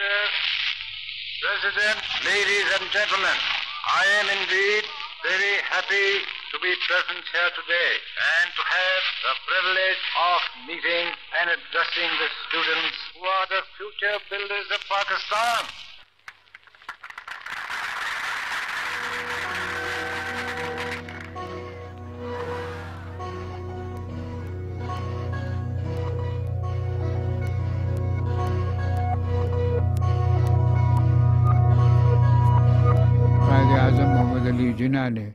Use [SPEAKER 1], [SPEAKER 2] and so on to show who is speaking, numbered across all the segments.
[SPEAKER 1] President, ladies and gentlemen, I am indeed very happy to be present here today and to have the privilege of meeting and addressing the students who are the future builders of Pakistan.
[SPEAKER 2] Ali Jinnah ने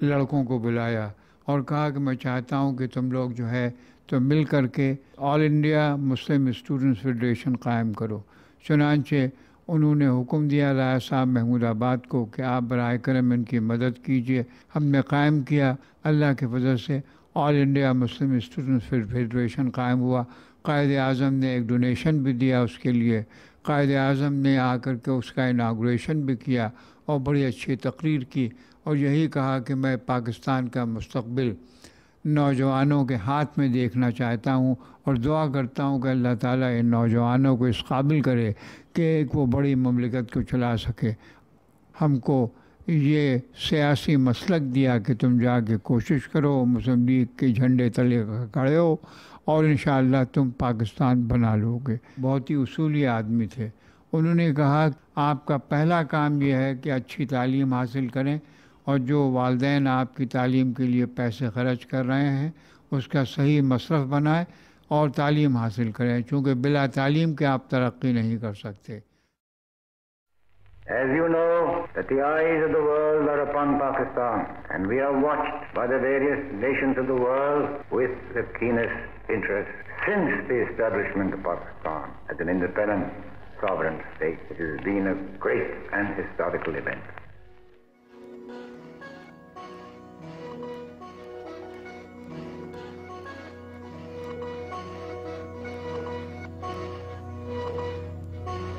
[SPEAKER 2] लड़कों को बुलाया और कहा कि मैं चाहता हूं कि तुम लोग जो है तो मिल कर के all India Muslim students federation कायम करो। चुनांचे उन्होंने हुक्म दिया राय साहब महमूदाबाद को कि आप बराए करम इनकी मदद कीजिए। हमने कायम किया। अल्लाह के फजल से all India Muslim students federation कायम हुआ। कायद आज़म ने एक डोनेशन भी दिया उसके लिए। कायद आज़म ने आकर के उसका इनाग्रेशन भी किया और बड़ी अच्छी तकरीर की और यही कहा कि मैं पाकिस्तान का मुस्तकबिल नौजवानों के हाथ में देखना चाहता हूँ और दुआ करता हूँ कि अल्लाह ताला इन नौजवानों को इस काबिल करे कि एक वो बड़ी ममलिकत को चला सके। हमको ये सियासी मसलक दिया कि तुम जाके कोशिश करो, मुस्लिम लीग के झंडे तले खड़े हो और इंशाअल्लाह तुम पाकिस्तान बना लोगे। बहुत ही उसूली आदमी थे। उन्होंने कहा आपका पहला काम यह है कि अच्छी तालीम हासिल करें और जो वालिदैन आपकी तालीम के लिए पैसे खर्च कर रहे हैं उसका सही मसरफ़ बनाएं और तालीम हासिल करें, क्योंकि बिला तालीम के आप तरक्की नहीं कर सकते।
[SPEAKER 1] As you know, that the eyes of the world are upon Pakistan, and we are watched by the various nations of the world with the keenest interest. Since the establishment of Pakistan as an independent sovereign state, it has been a great and historical event.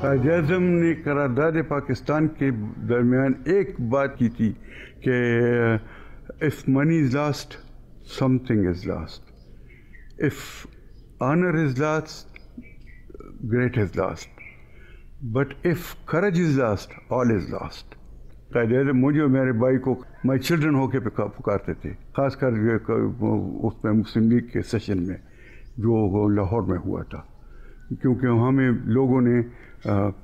[SPEAKER 3] Quaid-e-Azam ने करारदाद पाकिस्तान के दरमियान एक बात की थी कि if money is lost something is lost, if honour is lost great is lost, but if courage is lost all is lost. Quaid-e-Azam मुझे और मेरे भाई को माई चिल्ड्रन होके पुकारते थे, ख़ासकर उसमें मुस्लिम लीग के सेशन में जो लाहौर में हुआ था, क्योंकि हमें लोगों ने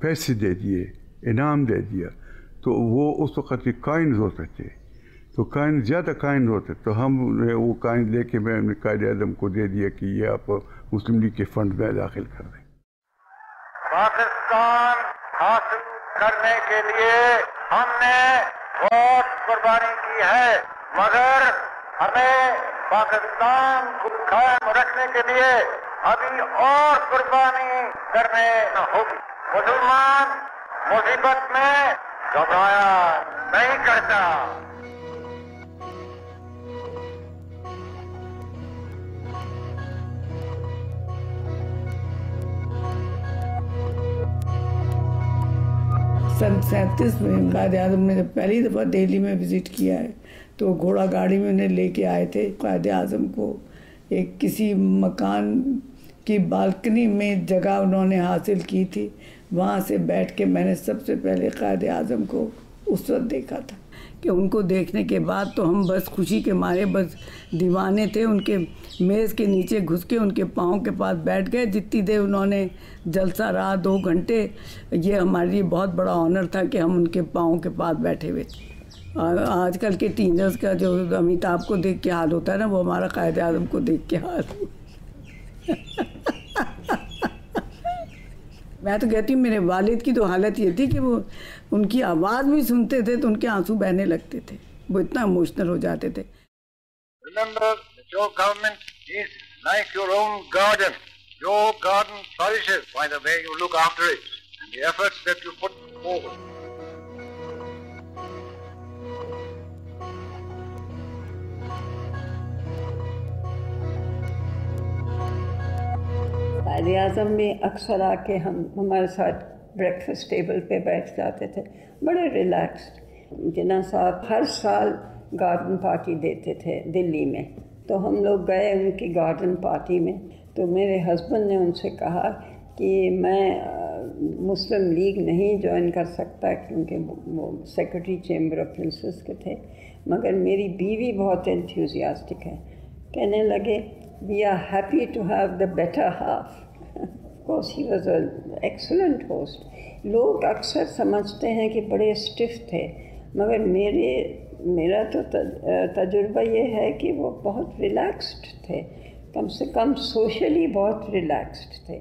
[SPEAKER 3] पैसे दे दिए, इनाम दे दिया, तो वो उस वक़्त के काइन्स होते थे, तो काइन ज़्यादा काइन होते, तो हमने वो काइन लेके मैंने कायद-ए-आज़म को दे दिया कि ये आप मुस्लिम लीग के फंड में दाखिल कर दें।
[SPEAKER 1] पाकिस्तान हासिल करने के लिए हमने बहुत कुर्बानी की है, मगर हमें पाकिस्तान को कायम रखने के लिए अभी और कुर्बानी करने होगी। मुसलमान मुसीबत में घबराया नहीं करता।
[SPEAKER 4] सन 37 में कायद-ए-आज़म ने जब पहली दफ़ा दिल्ली में विज़िट किया है तो घोड़ा गाड़ी में उन्हें लेके आए थे। कायद-ए-आज़म को एक किसी मकान की बालकनी में जगह उन्होंने हासिल की थी। वहाँ से बैठ के मैंने सबसे पहले कायद-ए-आज़म को उस वक्त देखा था कि उनको देखने के बाद तो हम बस खुशी के मारे बस दीवाने थे। उनके मेज़ के नीचे घुस के उनके पाँव के पास बैठ गए। जितनी देर उन्होंने जलसा रहा 2 घंटे, ये हमारे लिए बहुत बड़ा ऑनर था कि हम उनके पाँव के पास बैठे हुए थे। आजकल के टीनर्स का जो अमिताभ को देख के हाल होता है ना, वो हमारा कायद-ए-आज़म को देख के हाल मैं तो कहती हूँ मेरे वालिद की तो हालत ये थी कि वो उनकी आवाज़ भी सुनते थे तो उनके आंसू बहने लगते थे, वो इतना इमोशनल हो जाते थे।
[SPEAKER 1] Remember that your government is like your own garden. Your garden flourishes by the way you look after it and the efforts that you put forward.
[SPEAKER 5] Quaid-e-Azam में अक्सर आके हम हमारे साथ ब्रेकफास्ट टेबल पे बैठ जाते थे, बड़े रिलैक्स्ड। जिन्ना साहब हर साल गार्डन पार्टी देते थे दिल्ली में, तो हम लोग गए उनकी गार्डन पार्टी में। तो मेरे हस्बैंड ने उनसे कहा कि मैं मुस्लिम लीग नहीं ज्वाइन कर सकता क्योंकि वो सेक्रेटरी चेंबर ऑफ प्रिंसेस के थे, मगर मेरी बीवी बहुत एंथुसियास्टिक है। कहने लगे we are happy to have the better half. Because he was a excellent host. लोग अक्सर समझते हैं कि बड़े स्टिफ थे, मगर मेरा तो तजुर्बा ये है कि वो बहुत रिलैक्स्ड थे, कम से कम सोशली बहुत रिलैक्स्ड थे।